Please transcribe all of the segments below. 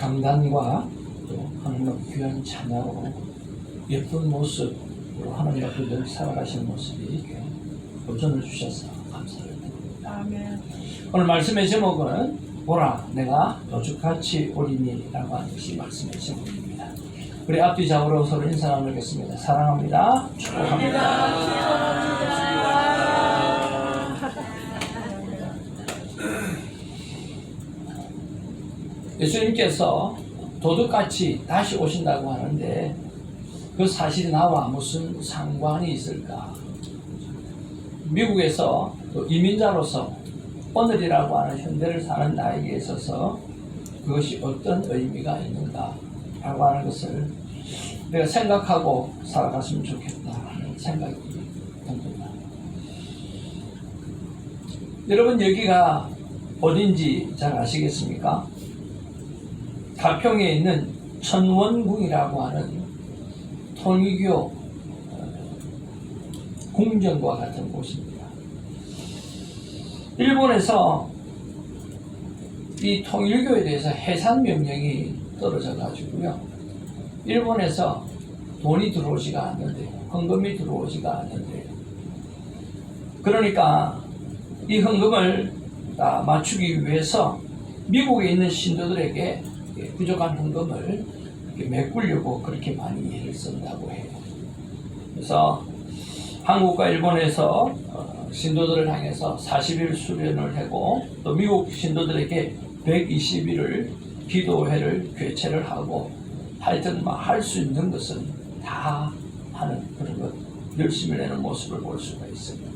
강단과 또 하나님 앞에 귀한 찬양으로 예쁜 모습으로 하나님 앞에 늘 살아가시는 모습이 도전을 주셔서 감사를 드립니다. 아멘. 오늘 말씀의 제목은 보라 내가 도둑같이 오리니라고 하는 것이 말씀의 제목입니다. 우리 앞뒤 좌우로 서로 인사 나누겠습니다. 사랑합니다. 축복합니다. 예수님께서 도둑같이 다시 오신다고 하는데 그 사실이 나와 무슨 상관이 있을까? 미국에서 또 이민자로서 오늘이라고 하는 현대를 사는 나에게 있어서 그것이 어떤 의미가 있는가 라고 하는 것을 내가 생각하고 살아갔으면 좋겠다 하는 생각이 듭니다. 여러분 여기가 어딘지 잘 아시겠습니까? 가평에 있는 천원궁이라고 하는 통일교 궁전과 같은 곳입니다. 일본에서 이 통일교에 대해서 해산 명령이 떨어져 가지고요. 일본에서 돈이 들어오지가 않는데요. 헌금이 들어오지가 않는데요. 그러니까 이 헌금을 맞추기 위해서 미국에 있는 신도들에게 부족한 헌금을 메꾸려고 그렇게 많이 애를 쓴다고 해요. 그래서 한국과 일본에서 신도들을 향해서 40일 수련을 하고 또 미국 신도들에게 120일을 기도회를 개최를 하고 하여튼 할 수 있는 것은 다 하는 그런 것 열심히 내는 모습을 볼 수가 있습니다.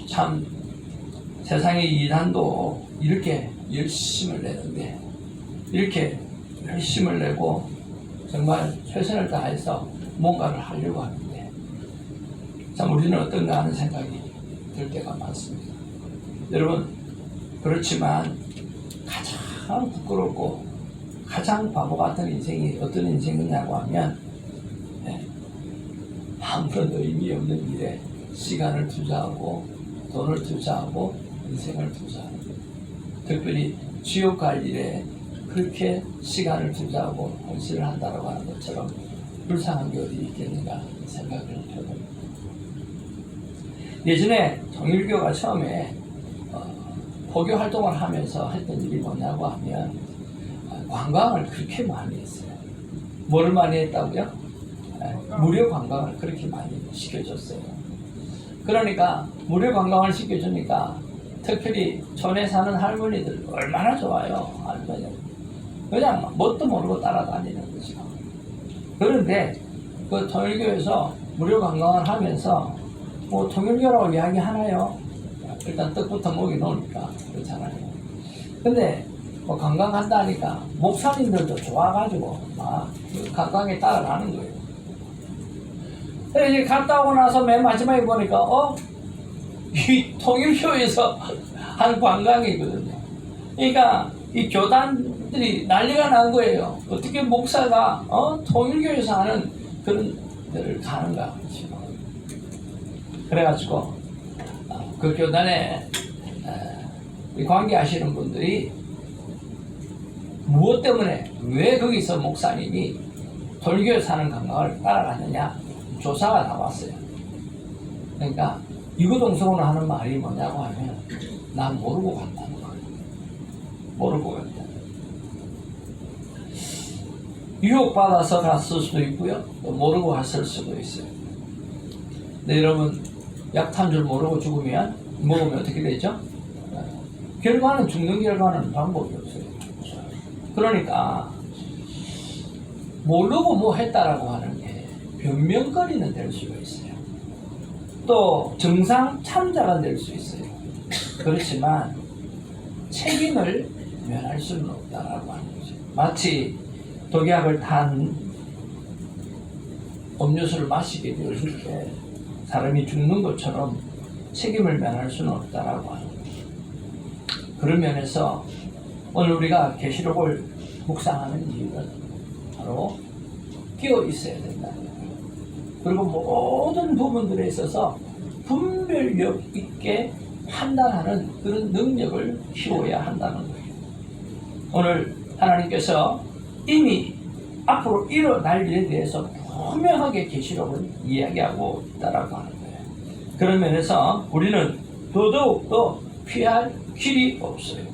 참 세상의 이단도 이렇게 열심을 내는데 이렇게 열심을 내고 정말 최선을 다해서 뭔가를 하려고 하는데 참 우리는 어떤가 하는 생각이 들 때가 많습니다. 여러분 그렇지만 가장 부끄럽고 가장 바보 같은 인생이 어떤 인생이냐고 하면 아무런 의미 없는 일에 시간을 투자하고 돈을 투자하고 인생을 투자하는 것. 특별히 지옥 갈 일에 그렇게 시간을 투자하고 헌신을 한다고 하는 것처럼 불쌍한 게 어디 있겠는가 생각을 해봅니다. 예전에 통일교가 처음에 포교 활동을 하면서 했던 일이 뭐냐고 하면 관광을 그렇게 많이 했어요. 뭐를 많이 했다고요? 무료 관광을 그렇게 많이 시켜줬어요. 그러니까 무료 관광을 시켜주니까 특별히 촌에 사는 할머니들 얼마나 좋아요. 할머니 그냥 뭣도 모르고 따라다니는 거죠. 그런데 그 통일교에서 무료 관광을 하면서 뭐 통일교라고 이야기 하나요? 일단 떡부터 먹이 놓으니까 그렇잖아요. 근데 뭐 관광한다니까 목사님들도 좋아가지고 막 관광에 따라가는 거예요. 그래서 이제 갔다 오고 나서 맨 마지막에 보니까 이 통일교에서 한 관광이거든요. 그러니까 이 교단들이 난리가 난 거예요. 어떻게 목사가 통일교에서 하는 그런 데를 가는가 싶어요. 그래가지고 그 교단에 관계하시는 분들이 무엇 때문에 왜 거기서 목사님이 통일교에서 하는 관광을 따라가느냐 조사가 나왔어요. 그러니까 이구동성으로 하는 말이 뭐냐고 하면 난 모르고 갔다는 거예요. 모르고 갔다. 유혹받아서 갔을 수도 있고요. 또 모르고 갔을 수도 있어요. 근데 여러분 약 탄 줄 모르고 죽으면 먹으면 어떻게 되죠? 결과는 죽는 결과는 방법이 없어요. 그러니까 모르고 뭐 했다라고 하는 게 변명거리는 될 수가 있어요. 또 정상 참자가 될 수 있어요. 그렇지만 책임을 면할 수는 없다라고 하는 거죠. 마치 독약을 탄 음료수를 마시게 되었을 때 사람이 죽는 것처럼 책임을 면할 수는 없다라고 하는 거죠. 그런 면에서 오늘 우리가 계시록을 묵상하는 이유는 바로 끼어 있어야 된다는 거예요. 그리고 모든 부분들에 있어서 분별력 있게 판단하는 그런 능력을 키워야 한다는 거예요. 오늘 하나님께서 이미 앞으로 일어날 일에 대해서 분명하게 계시록을 이야기하고 있다라고 하는 거예요. 그런 면에서 우리는 더더욱더 피할 길이 없어요.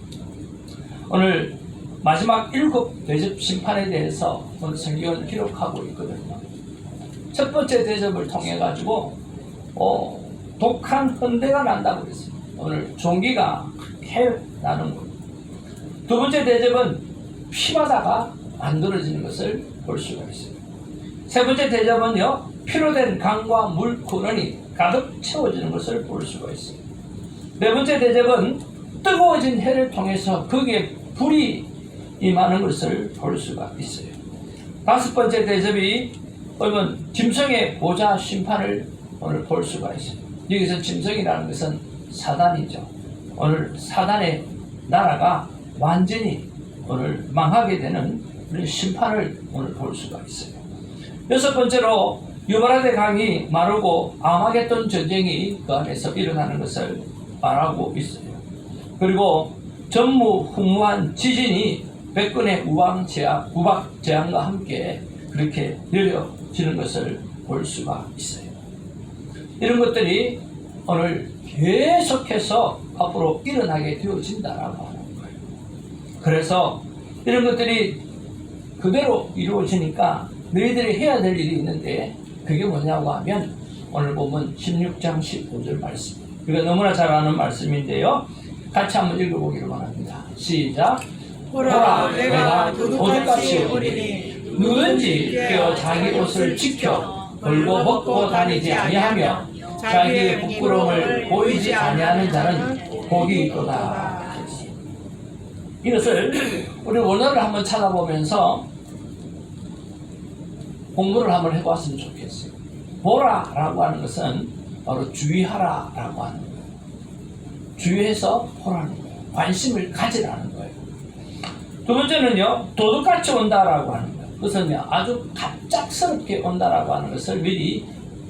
오늘 마지막 7 대접 심판에 대해서 오늘 성경은 기록하고 있거든요. 첫 번째 대접을 통해 가지고 독한 헌대가 난다고 그랬어요. 오늘 종기가 나는 거예요. 두 번째 대접은 피바다가 만들어지는 것을 볼 수가 있어요. 세 번째 대접은요, 피로 된 강과 물 근원이 가득 채워지는 것을 볼 수가 있어요. 네 번째 대접은 뜨거워진 해를 통해서 거기에 불이 임하는 것을 볼 수가 있어요. 다섯 번째 대접이 오늘 짐승의 보좌 심판을 오늘 볼 수가 있어요. 여기서 짐승이라는 것은 사단이죠. 오늘 사단의 나라가 완전히 오늘 망하게 되는 그런 심판을 오늘 볼 수가 있어요. 여섯 번째로 유브라데 강이 마르고 아마겟돈 전쟁이 그 안에서 일어나는 것을 말하고 있어요. 그리고 전무후무한 지진이 백근의 우박 재앙과 함께 그렇게 내려지는 것을 볼 수가 있어요. 이런 것들이 오늘 계속해서 앞으로 일어나게 되어진다라고 하는 거예요. 그래서 이런 것들이 그대로 이루어지니까 너희들이 해야 될 일이 있는데 그게 뭐냐고 하면 오늘 보면 16장 15절 말씀. 이거 너무나 잘 아는 말씀인데요. 같이 한번 읽어보기를 원합니다. 시작. 보라, 내가 도둑같이 오리니 누구든지 깨어 자기 옷을 지켜 벌고 벗고 다니지 아니하며 자기의 부끄러움을 보이지 아니하는 자는 복이 있도다. 이것을 우리 원어를 한번 찾아보면서 공부를 한번 해봤으면 좋겠어요. 보라라고 하는 것은 바로 주의하라라고 하는 거예요. 주의해서 보라는 거예요. 관심을 가지라는 거예요. 두 번째는요, 도둑같이 온다라고 하는 거예요. 그것은 아주 갑작스럽게 온다라고 하는 것을 미리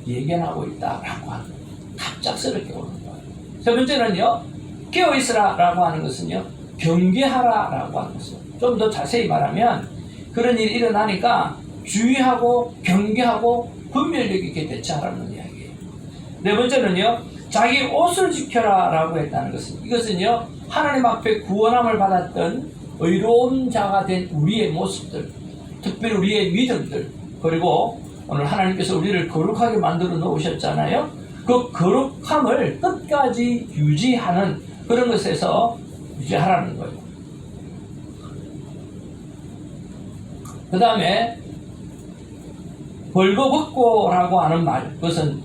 예견하고 있다라고 하는 거예요. 갑작스럽게 오는 거예요. 세 번째는요, 깨어있으라라고 하는 것은요, 경계하라라고 하는 것이에요. 좀 더 자세히 말하면 그런 일이 일어나니까 주의하고 경계하고 분별력 있게 대처하라는 이야기예요. 네 번째는요, 자기 옷을 지켜라라고 했다는 것은 이것은요, 하나님 앞에 구원함을 받았던 의로운 자가 된 우리의 모습들, 특별히 우리의 믿음들, 그리고 오늘 하나님께서 우리를 거룩하게 만들어 놓으셨잖아요. 그 거룩함을 끝까지 유지하는 그런 것에서 유지하라는 거예요. 그 다음에 벌거벗고라고 하는 말, 그것은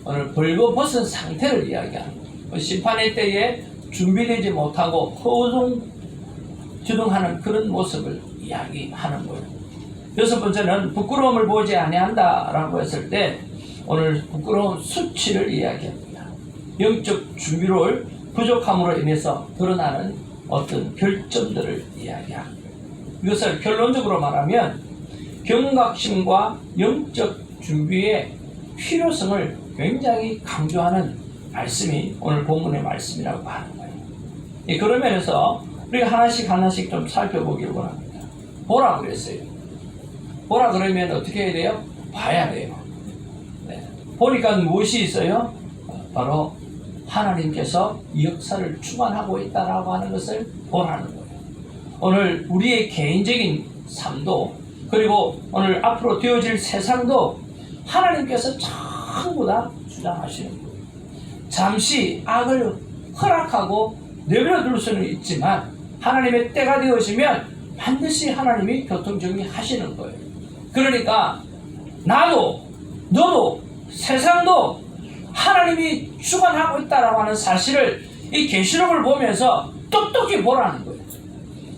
오늘 벌거벗은 상태를 이야기하는 거예요. 심판의 때에 준비되지 못하고 허우중지둥하는 그런 모습을 이야기하는 거예요. 여섯 번째는 부끄러움을 보지 아니한다라고 했을 때 오늘 부끄러운 수치를 이야기합니다. 영적 준비를 부족함으로 인해서 드러나는 어떤 결점들을 이야기합니다. 이것을 결론적으로 말하면 경각심과 영적 준비의 필요성을 굉장히 강조하는 말씀이 오늘 본문의 말씀이라고 하는 거예요. 그런 면에서 우리가 하나씩 좀 살펴보기를 원합니다. 보라 그랬어요. 보라 그러면 어떻게 해야 돼요? 봐야 돼요. 네. 보니까 무엇이 있어요? 바로 하나님께서 이 역사를 주관하고 있다라고 하는 것을 보라는 거예요. 오늘 우리의 개인적인 삶도 그리고 오늘 앞으로 되어질 세상도 하나님께서 전부 다 주장하시는 거예요. 잠시 악을 허락하고 내버려둘 수는 있지만 하나님의 때가 되어지면 반드시 하나님이 교통정리하시는 거예요. 그러니까 나도 너도 세상도 하나님이 주관하고 있다라고 하는 사실을 이 계시록을 보면서 똑똑히 보라는 거예요.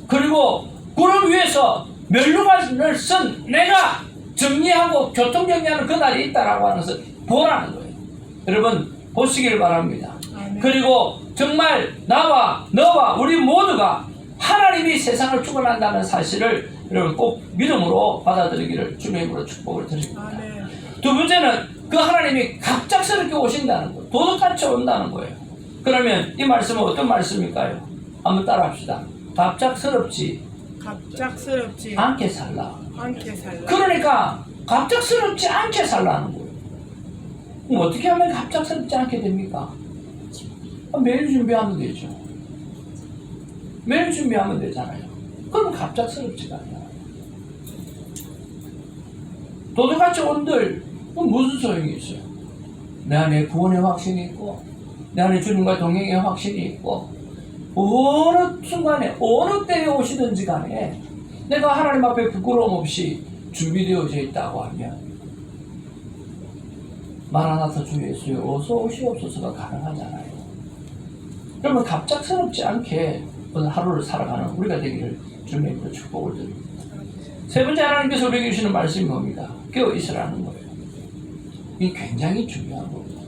그리고 구름 위에서 멸류관을 쓴 내가 정리하고 교통정리하는 그날이 있다라고 하는 것을 보라는 거예요. 여러분 보시길 바랍니다. 그리고 정말 나와 너와 우리 모두가 하나님이 세상을 주관한다는 사실을 여러분 꼭 믿음으로 받아들이기를 주님의 이름으로 축복을 드립니다. 두 번째는 그 하나님이 갑작스럽게 오신다는 거예요. 도둑같이 온다는 거예요. 그러면 이 말씀은 어떤 말씀일까요? 한번 따라합시다. 갑작스럽지 갑작스럽지 않게 살라. 않게 살라. 그러니까 갑작스럽지 않게 살라는 거예요. 그럼 어떻게 하면 갑작스럽지 않게 됩니까? 매일 준비하면 되죠. 매일 준비하면 되잖아요. 그럼 갑작스럽지가 않아요. 도둑같이 온들 무슨 소용이 있어요? 내 안에 구원의 확신이 있고 내 안에 주님과 동행의 확신이 있고 어느 순간에 어느 때에 오시든지 간에 내가 하나님 앞에 부끄러움 없이 준비되어져 있다고 하면 마라나타 주 예수여 어서 오시옵소서가 가능하잖아요. 그러면 갑작스럽지 않게 오늘 하루를 살아가는 우리가 되기를 주님으로 축복을 드립니다. 세 번째 하나님께서 우리에게 주시는 말씀이 뭡니까? 깨어 있으라는 거예요. 이게 굉장히 중요한 겁니다.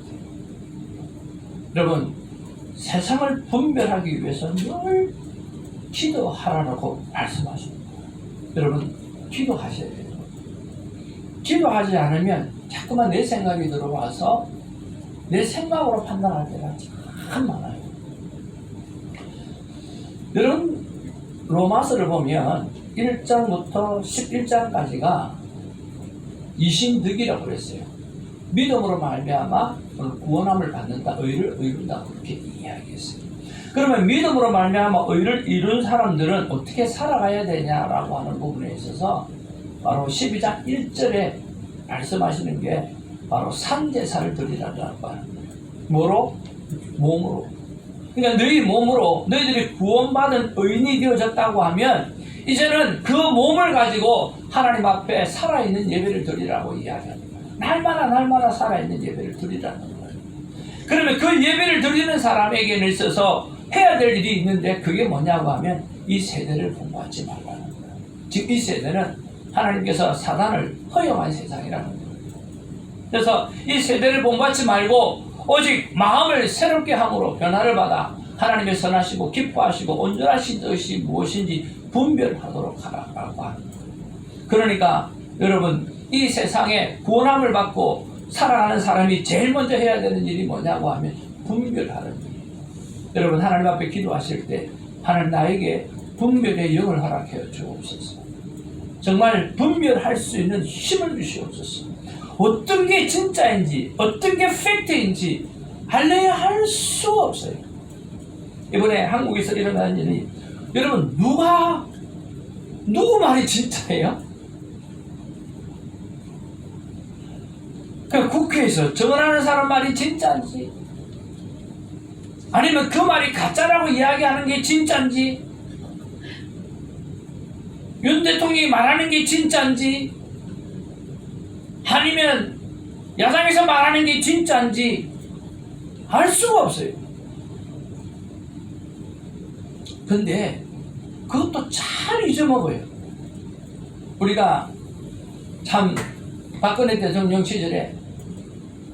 여러분 세상을 분별하기 위해서 늘 기도하라고 말씀하십니다. 여러분 기도하셔야 돼요. 기도하지 않으면 자꾸만 내 생각이 들어와서 내 생각으로 판단할 때가 참 많아요. 여러분 로마서를 보면 1장부터 11장까지가 이신득이라고 그랬어요. 믿음으로 말미암아 구원함을 받는다, 의를 이룬다 그렇게 이야기했어요. 그러면 믿음으로 말미암아 의를 이룬 사람들은 어떻게 살아가야 되냐라고 하는 부분에 있어서 바로 12장 1절에 말씀하시는 게 바로 산제사를 드리라고 하는 거예요. 뭐로? 몸으로. 그러니까 너희 몸으로 너희들이 구원받은 의인이 되어졌다고 하면 이제는 그 몸을 가지고 하나님 앞에 살아있는 예배를 드리라고 이야기합니다. 날마다 살아있는 예배를 드리라는 거예요. 그러면 그 예배를 드리는 사람에게는 있어서 해야 될 일이 있는데 그게 뭐냐고 하면 이 세대를 본받지 말라는 거예요. 즉 이 세대는 하나님께서 사단을 허용한 세상이라는 거예요. 그래서 이 세대를 본받지 말고 오직 마음을 새롭게 함으로 변화를 받아 하나님의 선하시고 기뻐하시고 온전하신 뜻이 무엇인지 분별하도록 하라고 하는 거예요. 그러니까 여러분 이 세상에 구원함을 받고 살아가는 사람이 제일 먼저 해야 되는 일이 뭐냐고 하면 분별하는 일이에요. 여러분 하나님 앞에 기도하실 때 하나님 나에게 분별의 영을 허락해 주옵소서. 정말 분별할 수 있는 힘을 주시옵소서. 어떤 게 진짜인지 어떤 게 팩트인지 알려야 할 수 없어요. 이번에 한국에서 일어나는 일이 여러분 누구 말이 진짜예요? 그 국회에서 정언하는 사람 말이 진짜인지 아니면 그 말이 가짜라고 이야기하는 게 진짜인지 윤 대통령이 말하는 게 진짜인지 아니면 야당에서 말하는 게 진짜인지 알 수가 없어요. 근데 그것도 잘 잊어먹어요. 우리가 참 박근혜 대통령 시절에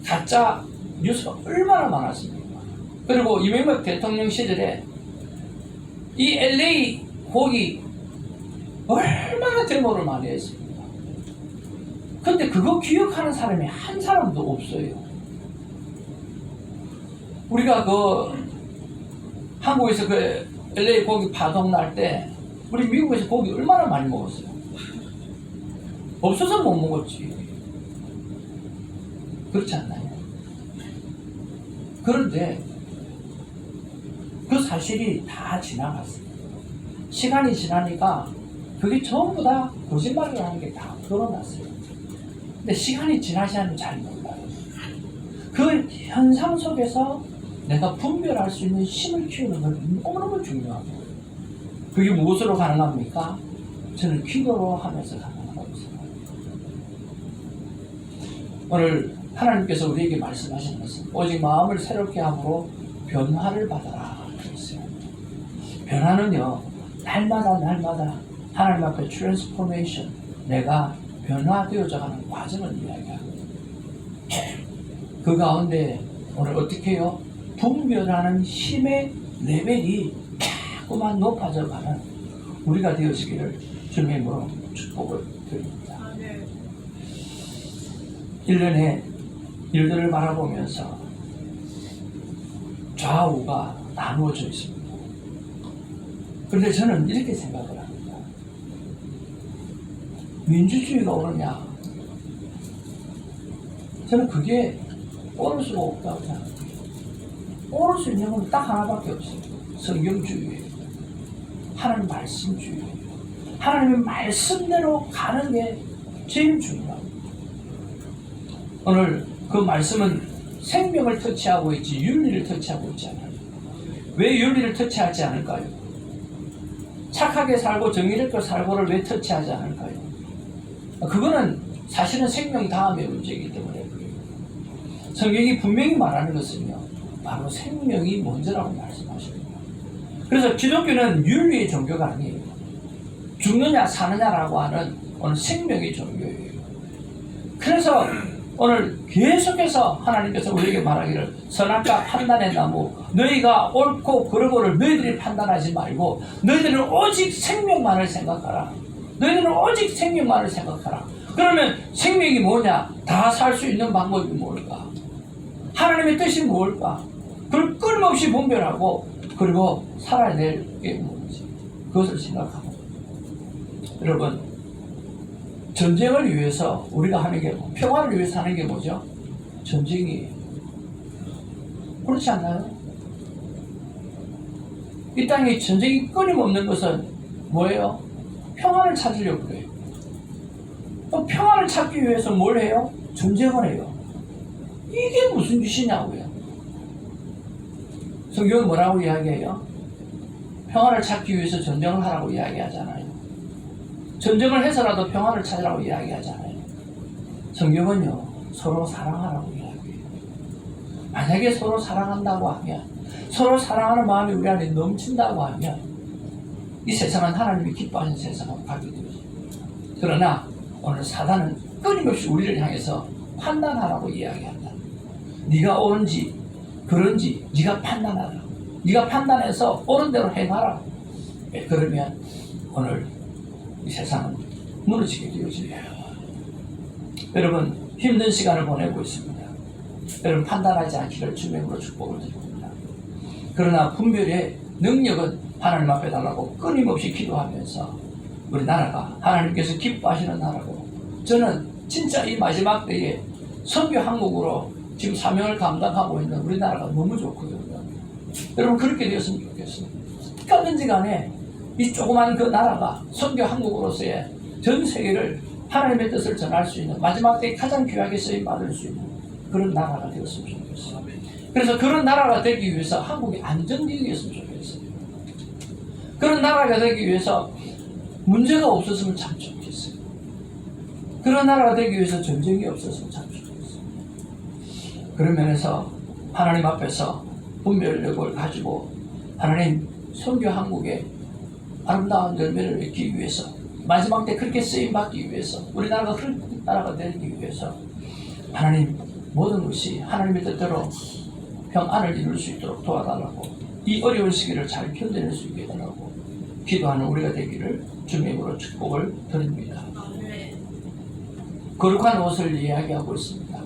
가짜 뉴스가 얼마나 많았습니까? 그리고 이명박 대통령 시절에 이 LA 거기 얼마나 데모를 많이 했습니까? 근데 그거 기억하는 사람이 한 사람도 없어요. 우리가 한국에서 LA 고기 파동 날 때 우리 미국에서 고기 얼마나 많이 먹었어요? 없어서 못 먹었지. 그렇지 않나요? 그런데 그 사실이 다 지나갔어요. 시간이 지나니까 그게 전부 다 거짓말이라는 게 다 드러났어요. 근데 시간이 지나지 않으면 잘 몰라요. 그 현상 속에서 내가 분별할 수 있는 힘을 키우는 건 너무너무 중요한 거예요. 그게 무엇으로 가능합니까? 저는 기도로 하면서 가능하다고 생각합니다. 오늘 하나님께서 우리에게 말씀하시는 것은 오직 마음을 새롭게 함으로 변화를 받아라 그랬어요. 변화는요 날마다 하나님 앞에 트랜스포메이션 내가 변화되어져 가는 과정을 이야기합니다. 그 가운데 오늘 어떻게 해요? 분별하는 힘의 레벨이 자꾸만 높아져 가는 우리가 되어지기를 주님의 이름으로 축복을 드립니다. 1년의 일들을 바라보면서 좌우가 나누어져 있습니다. 그런데 저는 이렇게 생각을 합니다. 민주주의가 오느냐? 저는 그게 오를 수가 없다고 생각합니다. 오를 수 있는 건 딱 하나밖에 없어요. 성경주의예요. 하나님 말씀주의예요. 하나님의 말씀대로 가는 게 제일 중요합니다. 오늘 그 말씀은 생명을 터치하고 있지 윤리를 터치하고 있지 않아요. 왜 윤리를 터치하지 않을까요? 착하게 살고 정의롭게 살고를 왜 터치하지 않을까요? 그거는 사실은 생명 다음의 문제이기 때문에 그래요. 성경이 분명히 말하는 것은요, 바로 생명이 먼저라고 말씀하십니다. 그래서 기독교는 윤리의 종교가 아니에요. 죽느냐 사느냐라고 하는 오늘 생명의 종교예요. 그래서 오늘 계속해서 하나님께서 우리에게 말하기를 선악과 판단의 나무 너희가 옳고 그르고를 너희들이 판단하지 말고 너희들은 오직 생명만을 생각하라. 너희들은 오직 생명만을 생각하라. 그러면 생명이 뭐냐? 다 살 수 있는 방법이 뭘까? 하나님의 뜻이 뭘까? 그걸 끊임없이 분별하고 그리고 살아야 될 게 뭔지 그것을 생각하고 여러분 전쟁을 위해서 우리가 하는 게 평화를 위해서 하는 게 뭐죠? 전쟁이에요. 그렇지 않나요? 이 땅에 전쟁이 끊임없는 것은 뭐예요? 평화를 찾으려고 그래요. 또 평화를 찾기 위해서 뭘 해요? 전쟁을 해요. 이게 무슨 짓이냐고요. 성경은 뭐라고 이야기해요? 평화를 찾기 위해서 전쟁을 하라고 이야기하잖아요. 전쟁을 해서라도 평화를 찾으라고 이야기하잖아요. 성경은요, 서로 사랑하라고 이야기해요. 만약에 서로 사랑한다고 하면, 서로 사랑하는 마음이 우리 안에 넘친다고 하면, 이 세상은 하나님이 기뻐하는 세상으로 가게 되죠. 그러나 오늘 사단은 끊임없이 우리를 향해서 판단하라고 이야기한다. 네가 옳은지 그런지 네가 판단하라. 네가 판단해서 옳은 대로 행하라. 그러면 오늘 이 세상은 무너지게 되어져요. 여러분 힘든 시간을 보내고 있습니다. 여러분 판단하지 않기를 주님으로 축복을 드립니다. 그러나 분별의 능력은 하나님 앞에 달라고 끊임없이 기도하면서 우리 나라가 하나님께서 기뻐하시는 나라고 저는 진짜 이 마지막 때에 선교 항목으로 지금 사명을 감당하고 있는 우리나라가 너무 좋거든요. 여러분 그렇게 되었으면 좋겠어요. 어디든지 간에 이 조그만 그 나라가 선교 항목으로서의 전 세계를 하나님의 뜻을 전할 수 있는 마지막 때에 가장 귀하게 쓰임 받을 수 있는 그런 나라가 되었으면 좋겠어요. 그래서 그런 나라가 되기 위해서 한국이 안정되기 위해서는 좋겠어요. 그런 나라가 되기 위해서 문제가 없었으면 참 좋겠어요. 그런 나라가 되기 위해서 전쟁이 없었으면 참 좋겠어요. 그런 면에서 하나님 앞에서 분별력을 가지고 하나님 선교 한국에 아름다운 열매를 맺기 위해서 마지막 때 그렇게 쓰임받기 위해서 우리나라가 그런 나라가 되기 위해서 하나님 모든 것이 하나님의 뜻대로 평안을 이룰 수 있도록 도와달라고 이 어려운 시기를 잘 견뎌낼 수 있게 해달라고 기도하는 우리가 되기를 주님으로 축복을 드립니다. 거룩한 옷을 이야기하고 있습니다.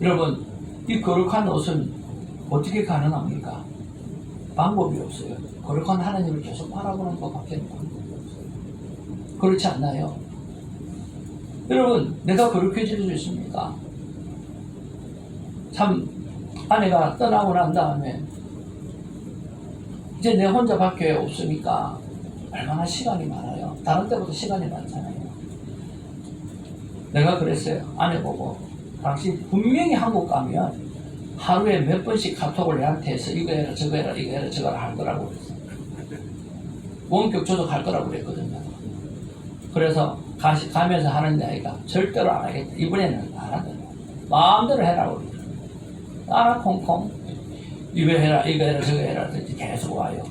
여러분 이 거룩한 옷은 어떻게 가능합니까? 방법이 없어요. 거룩한 하나님을 계속 바라보는 것밖에 방법이 없어요. 그렇지 않나요? 여러분 내가 거룩해질 수 있습니까? 참 아내가 떠나고 난 다음에 이제 내 혼자밖에 없으니까 얼마나 시간이 많아요. 다른 때보다 시간이 많잖아요. 내가 그랬어요. 아내 보고 당신 분명히 한국 가면 하루에 몇 번씩 카톡을 내한테 해서 이거 해라 저거 해라 이거 해라 저거 할 거라고 그랬어요. 원격 조작할 거라고 그랬거든요. 그래서 가면서 하는 이야기가 절대로 안 하겠다. 이번에는 안 한다. 마음대로 해라고 그랬어요. 따라 콩콩 이거 해라 이거 해라 저거 해라 계속 와요.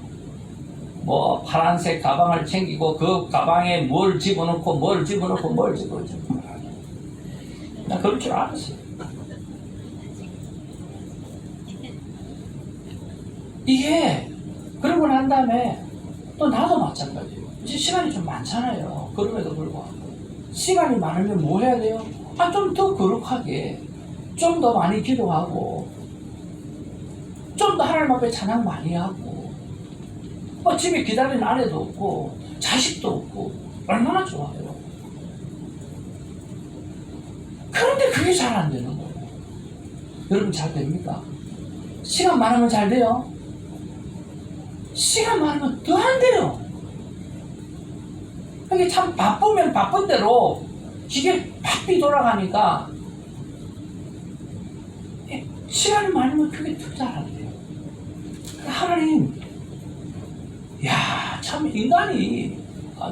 뭐 파란색 가방을 챙기고 그 가방에 뭘 집어넣고 뭘 집어넣고 뭘 집어넣고 나 그럴 줄 알았어요. 이게 그러고 난 다음에 또 나도 마찬가지예요. 이제 시간이 좀 많잖아요. 그럼에도 불구하고 시간이 많으면 뭐 해야 돼요? 좀 더 거룩하게 좀 더 많이 기도하고 좀 더 하나님 앞에 찬양 많이 하고 집에 기다리는 아내도 없고 자식도 없고 얼마나 좋아요. 그게 잘 안 되는 거예요. 여러분 잘 됩니까? 시간 많으면 잘 돼요. 시간 많으면 더 안 돼요. 이게 참 바쁘면 바쁜 대로 이게 바삐 돌아가니까 시간이 많으면 그게 더 잘 안 돼요. 하나님, 야, 참 인간이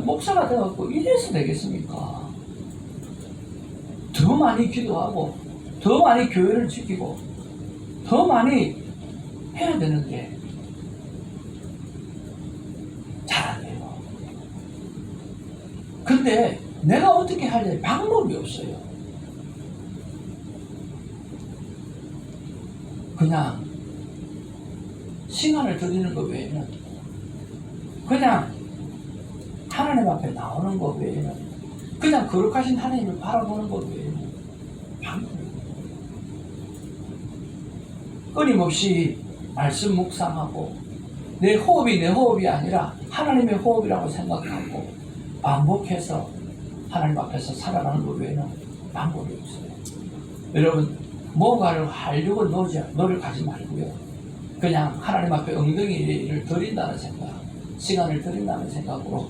목사가 되어갖고 이래서 되겠습니까? 더 많이 기도하고 더 많이 교회를 지키고 더 많이 해야 되는데 잘 안 돼요. 근데 내가 어떻게 하려니 방법이 없어요. 그냥 시간을 드리는 것 외에는, 그냥 하나님 앞에 나오는 것 외에는, 그냥 거룩하신 하나님을 바라보는 것 외에는 방법이 없어요. 끊임없이 말씀 묵상하고 내 호흡이 아니라 하나님의 호흡이라고 생각하고 반복해서 하나님 앞에서 살아가는 것 외에는 방법이 없어요. 여러분, 뭔가를 하려고 노력하지 말고요. 그냥 하나님 앞에 엉덩이를 드린다는 생각, 시간을 드린다는 생각으로,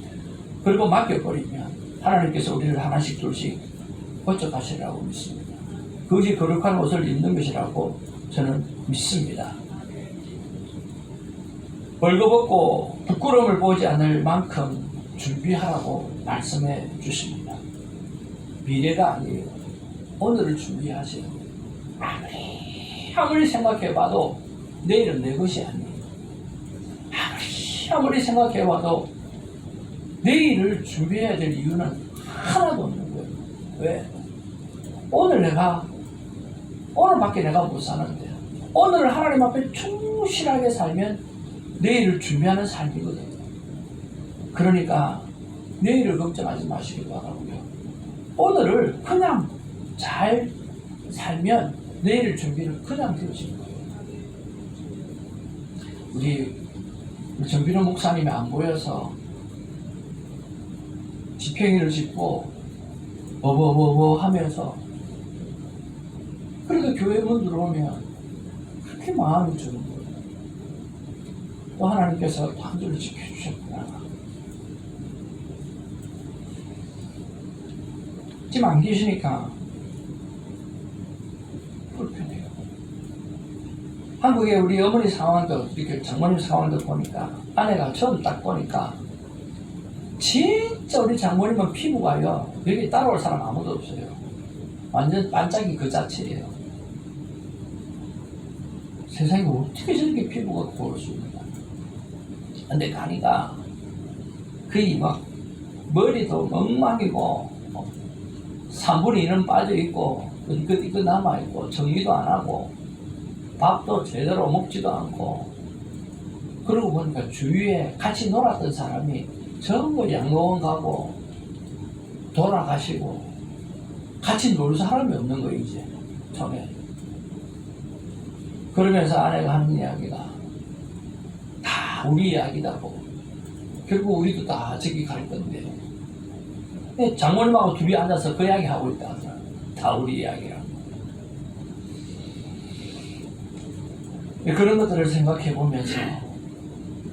그리고 맡겨버리면 하나님께서 우리를 하나씩 둘씩 거쳐가시라고 믿습니다. 그것이 거룩한 옷을 입는 것이라고 저는 믿습니다. 벌거벗고 부끄러움을 보지 않을 만큼 준비하라고 말씀해 주십니다. 미래가 아니에요. 오늘을 준비하세요. 아무리 생각해봐도 내일은 내 것이 아니에요. 아무리 생각해봐도 내일을 준비해야 될 이유는 하나도 없는 거예요. 왜? 오늘밖에 내가 못 사는데, 오늘을 하나님 앞에 충실하게 살면 내일을 준비하는 삶이거든요. 그러니까 내일을 걱정하지 마시기 바라고요. 오늘을 그냥 잘 살면 내일을 준비를 그냥 되어지는 거예요. 우리 정빈호 목사님이 안 보여서 지평이를 짓고 하면서, 그래도 교회 문 들어오면 그렇게 마음이 주는 거예요. 또 하나님께서 한 줄을 지켜주셨구나. 지금 안 계시니까 불편해요. 한국에 우리 어머니 상황도, 이렇게 장모님 상황도 보니까, 아내가 처음 딱 보니까 진짜 우리 장모님은 피부가요, 여기 따라올 사람 아무도 없어요. 완전 반짝이 그 자체예요. 세상에 어떻게 저렇게 피부가 고울 수 있는가. 근데 가니까 거의 막 머리도 멍망이고 3분의 1은 빠져있고 이거 남아있고 정리도 안 하고 밥도 제대로 먹지도 않고, 그러고 보니까 주위에 같이 놀았던 사람이 전부 양로원 가고 돌아가시고 같이 놀 사람이 없는 거예요, 이제 처음에. 그러면서 아내가 하는 이야기가 다 우리 이야기다고. 결국 우리도 다 저기 갈 건데, 장모님하고 둘이 앉아서 그 이야기 하고 있다. 다 우리 이야기라고. 그런 것들을 생각해 보면서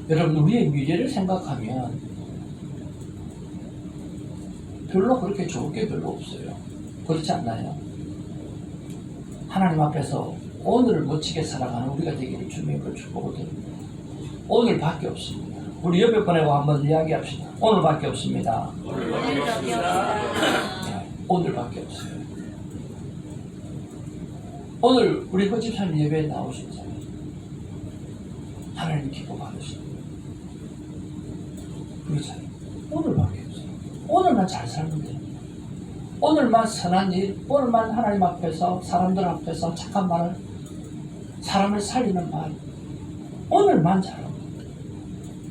여러분, 우리의 미래를 생각하면 별로 그렇게 좋을 게 별로 없어요. 그렇지 않나요? 하나님 앞에서 오늘을 멋지게 살아가는 우리가 되기를 주님으로 축복드립니다. 오늘밖에 없습니다. 우리 옆에 보내고 한번 이야기합시다. 오늘밖에 없습니다. 오늘밖에 없어요. 오늘 우리 허집사님 예배에 나오셨잖아요. 하나님 기도 받으시고 그렇잖아요. 오늘밖에 없어요. 오늘만 잘 살면 됩니다. 오늘만 선한 일, 오늘만 하나님 앞에서, 사람들 앞에서 착한 말을, 사람을 살리는 말, 오늘만 잘하면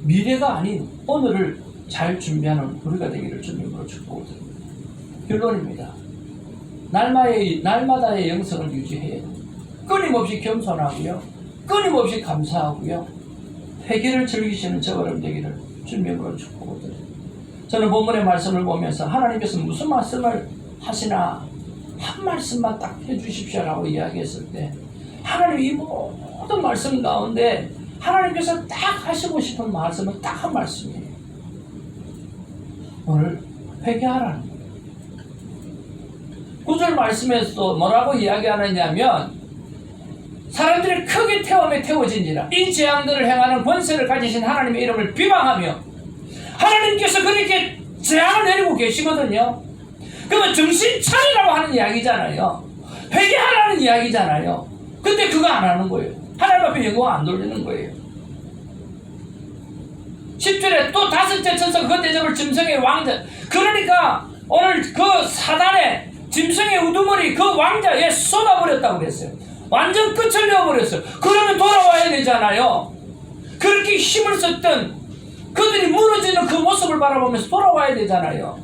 미래가 아닌 오늘을 잘 준비하는 우리가 되기를 주님으로 축복드립니다. 결론입니다. 날마다의 영성을 유지해야 됩니다. 끊임없이 겸손하고요, 끊임없이 감사하고요, 회개를 즐기시는 저 여러분 되기를 주님으로 축복드립니다. 저는 본문의 말씀을 보면서 하나님께서 무슨 말씀을 하시나 한 말씀만 딱 해주십시오라고 이야기했을 때 하나님 이 모든 말씀 가운데 하나님께서 딱 하시고 싶은 말씀은 딱 한 말씀이에요. 오늘 회개하라는 거예요. 9절 말씀에서 뭐라고 이야기하느냐면 사람들이 크게 태워진지라 이 재앙들을 행하는 권세를 가지신 하나님의 이름을 비방하며 하나님께서 그렇게 재앙을 내리고 계시거든요. 그러면 정신 차리라고 하는 이야기잖아요. 회개하라는 이야기잖아요. 근데 그거 안 하는 거예요. 하나님 앞에 영광 안 돌리는 거예요. 10절에 또 다섯째 천사가 그 대접을 짐승의 왕자, 그러니까 오늘 그 사단의 짐승의 우두머리 그 왕자에 쏟아버렸다고 그랬어요. 완전 끝을 내어버렸어요. 그러면 돌아와야 되잖아요. 그렇게 힘을 썼던 그들이 무너지는 그 모습을 바라보면서 돌아와야 되잖아요.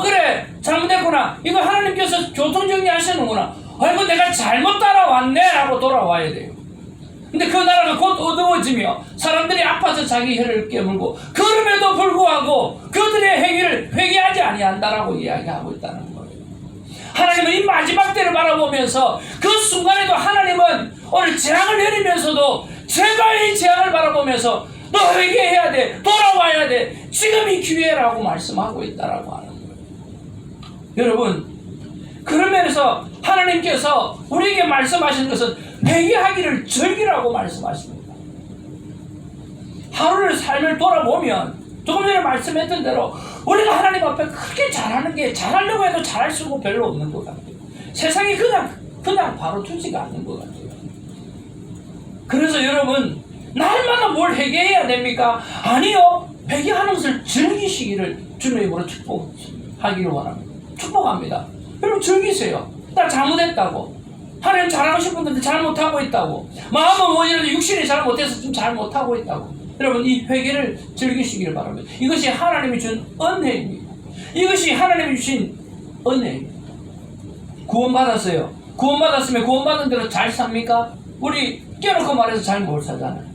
그래 잘못했구나, 이거 하나님께서 교통정리 하시는구나, 아이고 내가 잘못 따라왔네 하고 돌아와야 돼요. 근데 그 나라가 곧 어두워지며 사람들이 아파서 자기 혀를 깨물고 그럼에도 불구하고 그들의 행위를 회개하지 아니한다라고 이야기하고 있다는 거예요. 하나님은 이 마지막 때를 바라보면서 그 순간에도 하나님은 오늘 재앙을 내리면서도 제발 이 재앙을 바라보면서 너 회개해야 돼, 돌아와야 돼, 지금이 기회라고 말씀하고 있다라고 하는 거예요. 여러분, 그런 면에서 하나님께서 우리에게 말씀하시는 것은 회개하기를 즐기라고 말씀하십니다. 하루를 삶을 돌아보면 조금 전에 말씀했던 대로 우리가 하나님 앞에 크게 잘하려고 해도 잘할 수가 별로 없는 것 같아요. 세상이 그냥 바로 주지가 않는 것 같아요. 그래서 여러분, 날마다 뭘 회개해야 됩니까? 아니요. 회개하는 것을 즐기시기를 주님의 이름으로 축복하기를 원합니다. 축복합니다. 여러분 즐기세요. 나 잘못했다고. 하나님 잘하고 싶은데 잘못하고 있다고. 마음은 오히려 육신이 잘못해서 좀 잘못하고 있다고. 여러분 이 회개를 즐기시기를 바랍니다. 이것이 하나님이 준 은혜입니다. 이것이 하나님이 주신 은혜입니다. 구원받았어요. 구원받았으면 구원받은 대로 잘 삽니까? 우리 깨놓고 말해서 잘 못 살잖아요.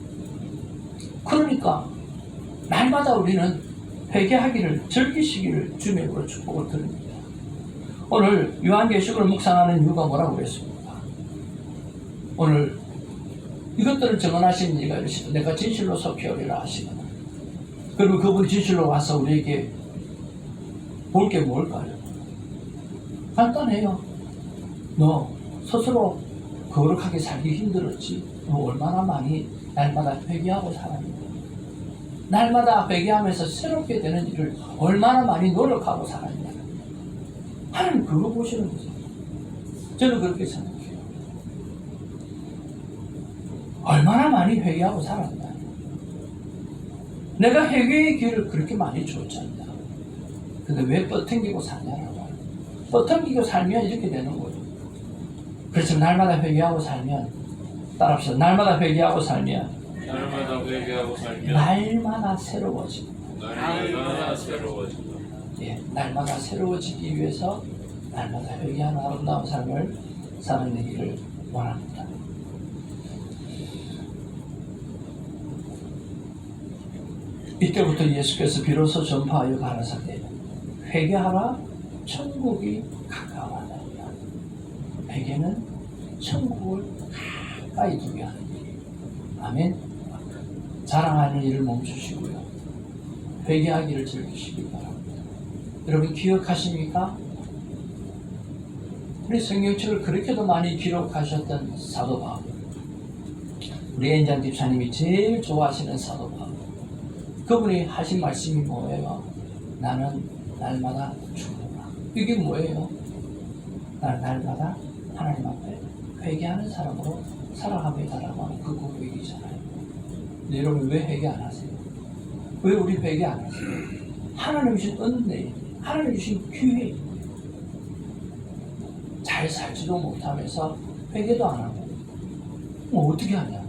그러니까 날마다 우리는 회개하기를 즐기시기를 주님의 이름으로 축복을 드립니다. 오늘 요한계시록을 묵상하는 이유가 뭐라고 그랬습니까? 오늘 이것들을 증언하신 이가 이르시되 내가 진실로 속히 오리라 하시거든. 그리고 그분 진실로 와서 우리에게 볼 게 뭘까요? 간단해요. 너 스스로 거룩하게 살기 힘들었지? 너 얼마나 많이 날마다 회개하고 살았는데, 날마다 회개하면서 새롭게 되는 일을 얼마나 많이 노력하고 살았냐. 하나님 그거 보시는 거죠. 저는 그렇게 생각해요. 얼마나 많이 회개하고 살았나. 내가 회개의 길을 그렇게 많이 줬잖아. 근데 왜 뻗팅기고 사냐라고. 뻗팅기고 살면 이렇게 되는 거예요. 그렇지만 날마다 회개하고 살면, 따라합시다. 날마다 회개하고 살면 날마다 새로워집니다. 날마다 새로워집니다. 예, 날마다 새로워지기 위해서 날마다 회개하는 아름다운 삶을 살아내기를 원합니다. 이때부터 예수께서 비로소 전파하여 가라사대 회개하라 천국이 가까워하느니라. 회개는 천국을 가까이 두게 하는 일. 아멘. 자랑하는 일을 멈추시고요, 회개하기를 즐기시기 바랍니다. 여러분 기억하십니까? 우리 성경책을 그렇게도 많이 기록하셨던 사도 바울, 우리 엔장 집사님이 제일 좋아하시는 사도 바울, 그분이 하신 말씀이 뭐예요? 나는 날마다 죽는다. 이게 뭐예요? 나는 날마다 하나님 앞에 회개하는 사람으로 살아갑니다라고 하는 그 고백이잖아요. 근데 여러분 왜 회개 안 하세요? 왜 우리 회개 안 하세요? 하나님 주신 은혜, 하나님 주신 기회, 잘 살지도 못하면서 회개도 안 하고 뭐 어떻게 하냐.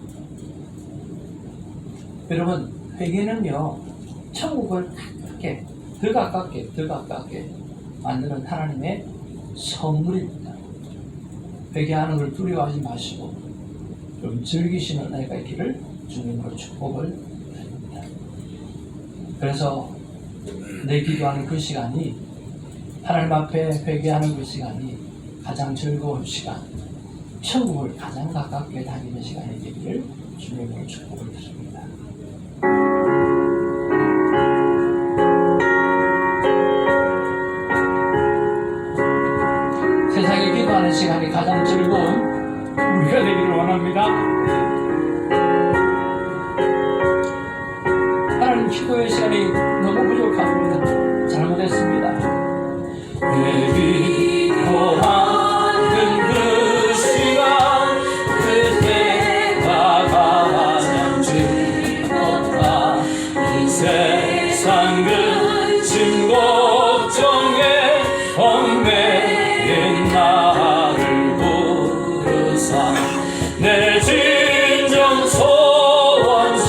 여러분 회개는요, 천국을 더 가깝게 만드는 하나님의 선물입니다. 회개하는 걸 두려워하지 마시고 좀 즐기시는 은혜가 있기를 주님으로 축복을 드립니다. 그래서 내 기도하는 그 시간이, 하나님 앞에 회개하는 그 시간이 가장 즐거운 시간, 천국을 가장 가깝게 다니는 시간이 되기를 주님으로 축복을 드립니다. 세상에 기도하는 시간이 가장 즐거운 우리가 되기를 원합니다. 하나님, 기도의 시간이 너무 부족합니다. 잘못했습니다. 내 기도하는 그 시간, 그때가 가장 즐겁다. 이 세상 근심 걱정에 얽매인 나를 부르사 내 진정 소원 주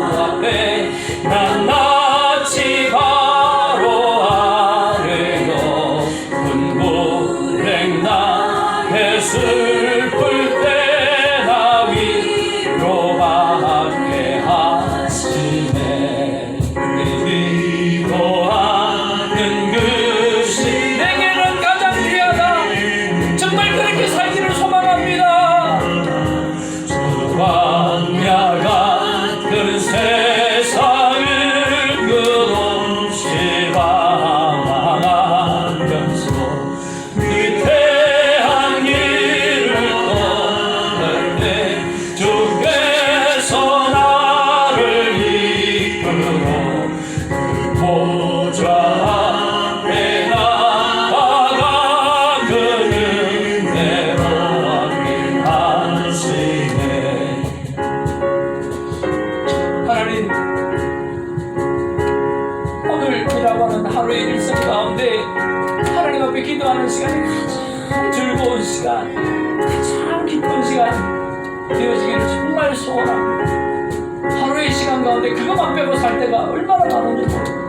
앞에 난 낯이 바로 아래요. 분부랭 나의 슬플 때 나 위로받게 하시네. 기도하는 그 시 내게는 가장 귀하다. 정말 그렇게 살기를 소망합니다. 주와 같은 세상을 끝없이 방황하면서 위태한 길을 떠날 때 주께서 나를 이끌어 그 보좌 앞에 나아가 그는 은혜로 함께 하시네. 하나님, 오늘이라고 하는 하루의 일상 가운데 하나님 앞에 기도하는 시간이 가장 즐거운 시간, 가장 기쁜 시간 되어지기를 정말 소원합니다. 하루의 시간 가운데 그것만 빼고 살 때가 얼마나 많은지 모릅니다.